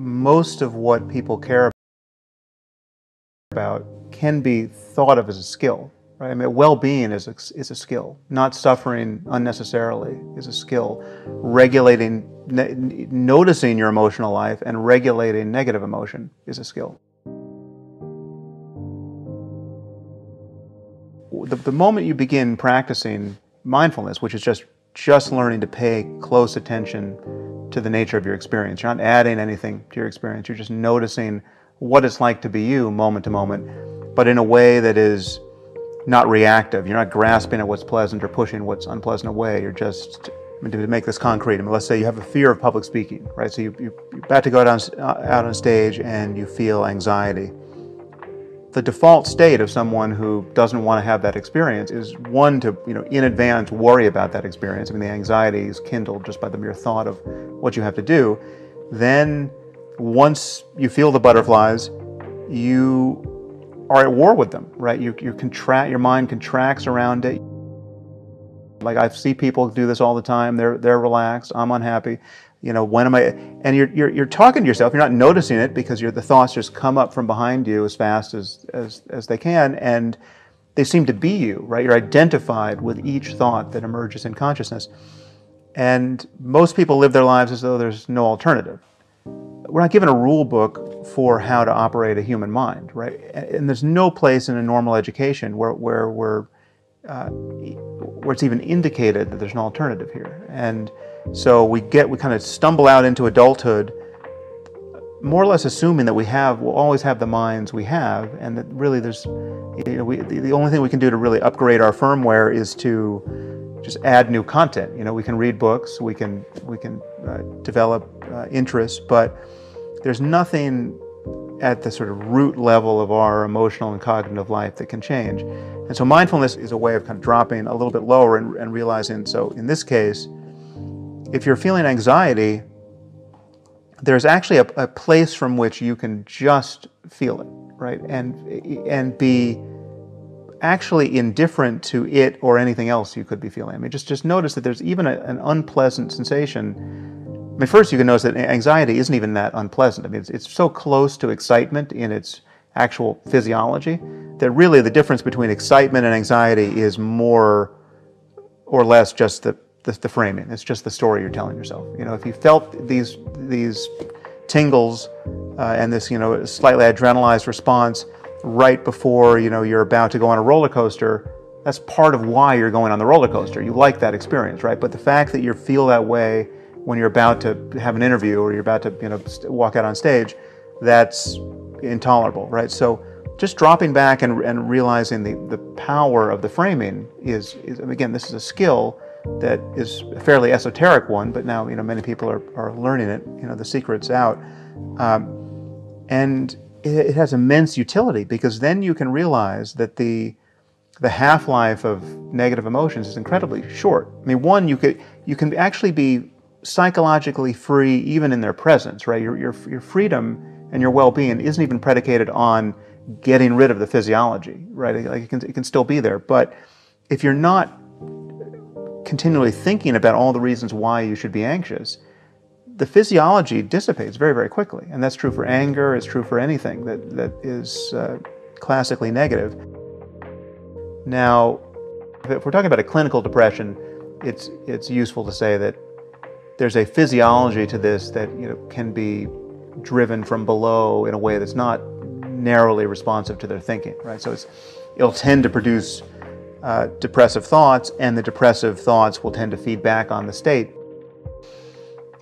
most of what people care about can be thought of as a skill, right? I mean, well-being is a skill. Not suffering unnecessarily is a skill. Regulating, noticing your emotional life and regulating negative emotion is a skill. The moment you begin practicing mindfulness, which is just learning to pay close attention to the nature of your experience. You're not adding anything to your experience. You're just noticing what it's like to be you moment to moment, but in a way that is not reactive. You're not grasping at what's pleasant or pushing what's unpleasant away. You're just, to make this concrete, I mean, let's say you have a fear of public speaking, right? So you're about to go out on stage and you feel anxiety. The default state of someone who doesn't want to have that experience is one to, in advance worry about that experience. I mean, the anxiety is kindled just by the mere thought of what you have to do. Then, once you feel the butterflies, you are at war with them, right? Your mind contracts around it. Like, I see people do this all the time. They're relaxed. I'm unhappy. When am I? And you're talking to yourself. You're not noticing it because the thoughts just come up from behind you as fast as they can, and they seem to be you, right? You're identified with each thought that emerges in consciousness. And most people live their lives as though there's no alternative. We're not given a rule book for how to operate a human mind, right? And there's no place in a normal education where it's even indicated that there's an alternative here. And so we kind of stumble out into adulthood, more or less assuming that we'll always have the minds we have, and that really there's, the only thing we can do to really upgrade our firmware is to just add new content. We can read books, we can develop interests, but there's nothing at the sort of root level of our emotional and cognitive life that can change. And so mindfulness is a way of kind of dropping a little bit lower and realizing, so in this case, if you're feeling anxiety, there's actually a place from which you can just feel it, right? And be actually indifferent to it or anything else you could be feeling. I mean, just notice that there's even an unpleasant sensation. I mean, first you can notice that anxiety isn't even that unpleasant. I mean, it's so close to excitement in its actual physiology that really the difference between excitement and anxiety is more or less just the framing. It's just the story you're telling yourself. If you felt these tingles and this slightly adrenalized response right before you're about to go on a roller coaster, that's part of why you're going on the roller coaster. You like that experience, right? But the fact that you feel that way when you're about to have an interview or you're about to walk out on stage, that's intolerable, right? So just dropping back and realizing the power of the framing is again, this is a skill that is a fairly esoteric one, but now many people are learning it. The secret's out, and it has immense utility because then you can realize that the half-life of negative emotions is incredibly short. I mean, one, you can actually be psychologically free even in their presence, right? Your freedom and your well-being isn't even predicated on getting rid of the physiology, right? Like it can still be there, but if you're not continually thinking about all the reasons why you should be anxious, the physiology dissipates very, very quickly. And that's true for anger, it's true for anything that is classically negative. Now, if we're talking about a clinical depression, it's useful to say that there's a physiology to this that can be driven from below in a way that's not narrowly responsive to their thinking, right? So it'll tend to produce depressive thoughts, and the depressive thoughts will tend to feed back on the state.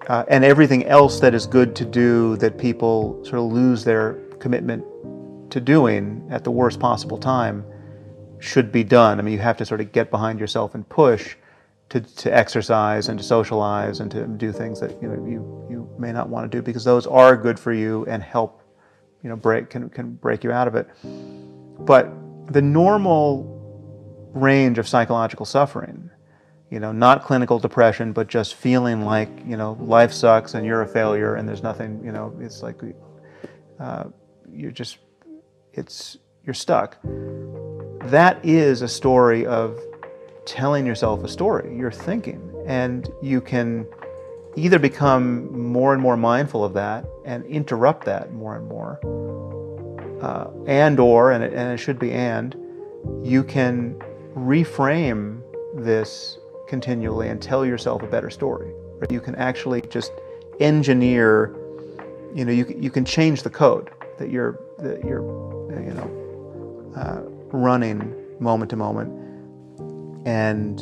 And everything else that is good to do that people sort of lose their commitment to doing at the worst possible time should be done. I mean, you have to sort of get behind yourself and push to exercise and to socialize and to do things that you may not want to do because those are good for you and help can break you out of it. But the normal range of psychological suffering, not clinical depression, but just feeling like, life sucks and you're a failure and there's nothing, it's like you're stuck. That is a story of telling yourself a story. You're thinking, and you can either become more and more mindful of that and interrupt that more and more, and it should be you can reframe this continually and tell yourself a better story. Right? You can actually just engineer, you can change the code that you're running moment to moment. And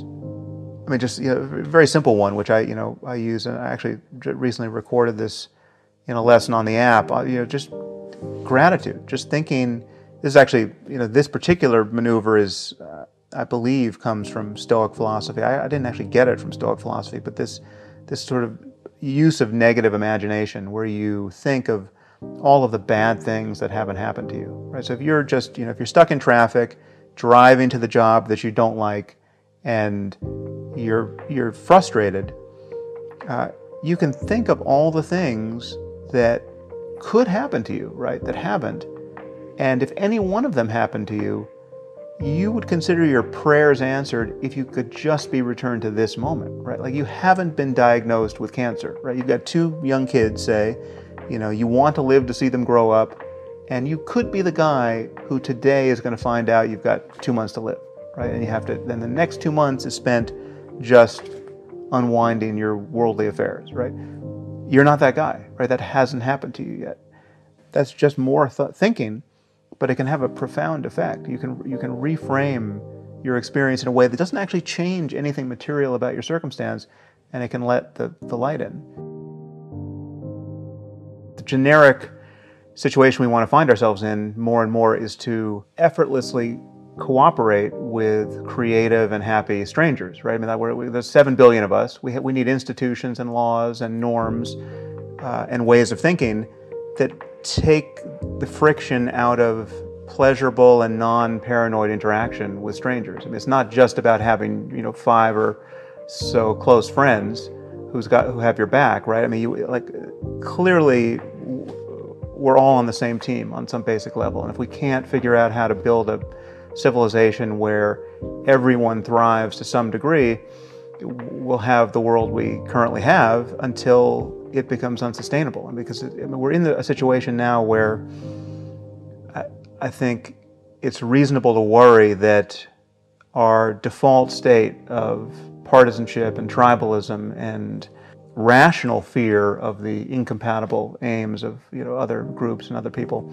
I mean, just a very simple one, which I use, and I actually recently recorded this in a lesson on the app. Just gratitude, just thinking. This is actually, this particular maneuver is, I believe, comes from Stoic philosophy. I didn't actually get it from Stoic philosophy, but this sort of use of negative imagination, where you think of all of the bad things that haven't happened to you. Right. So if you're just, if you're stuck in traffic, driving to the job that you don't like, and you're frustrated, you can think of all the things that could happen to you, right, that haven't. And if any one of them happened to you, you would consider your prayers answered if you could just be returned to this moment, right? Like, you haven't been diagnosed with cancer, right? You've got 2 young kids, say, you want to live to see them grow up, and you could be the guy who today is going to find out you've got 2 months to live, right? And you have to, then the next 2 months is spent just unwinding your worldly affairs, right? You're not that guy, right? That hasn't happened to you yet. That's just more thinking, but it can have a profound effect. You can reframe your experience in a way that doesn't actually change anything material about your circumstance, and it can let the light in. The generic situation we want to find ourselves in more and more is to effortlessly cooperate with creative and happy strangers, right? I mean, there's 7 billion of us. We need institutions and laws and norms and ways of thinking that take the friction out of pleasurable and non-paranoid interaction with strangers. I mean, it's not just about having 5 or so close friends who have your back, right? I mean, clearly we're all on the same team on some basic level, and if we can't figure out how to build a civilization where everyone thrives to some degree, we'll have the world we currently have until it becomes unsustainable. And because we're in a situation now where I think it's reasonable to worry that our default state of partisanship and tribalism and rational fear of the incompatible aims of other groups and other people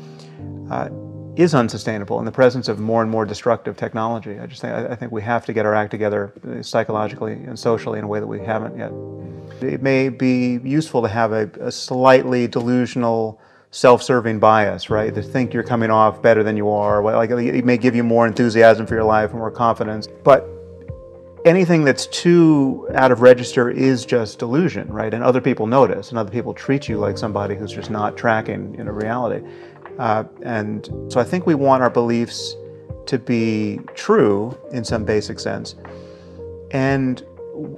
is unsustainable in the presence of more and more destructive technology. I think we have to get our act together psychologically and socially in a way that we haven't yet. It may be useful to have a slightly delusional, self-serving bias, right? To think you're coming off better than you are. Like, it may give you more enthusiasm for your life and more confidence. But anything that's too out of register is just delusion, right? And other people notice, and other people treat you like somebody who's just not tracking reality. And so I think we want our beliefs to be true in some basic sense. And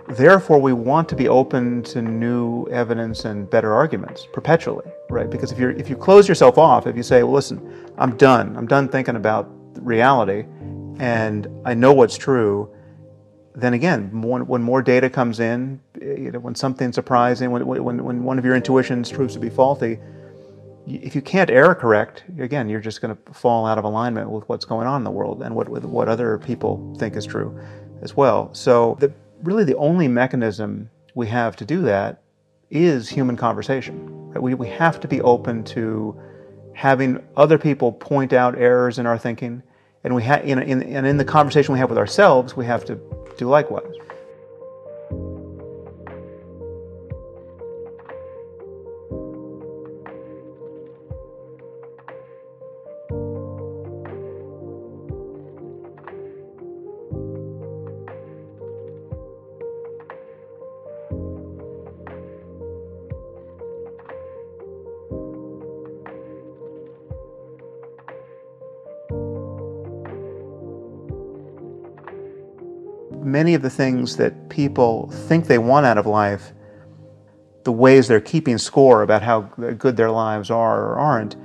therefore, we want to be open to new evidence and better arguments perpetually, right? Because if you close yourself off, if you say, well, listen, I'm done thinking about reality, and I know what's true, then again, when more data comes in, when something's surprising, when one of your intuitions proves to be faulty, if you can't error correct, again, you're just going to fall out of alignment with what's going on in the world and what other people think is true as well. So really the only mechanism we have to do that is human conversation. Right? We have to be open to having other people point out errors in our thinking, and in the conversation we have with ourselves, we have to do likewise. Many of the things that people think they want out of life, the ways they're keeping score about how good their lives are or aren't,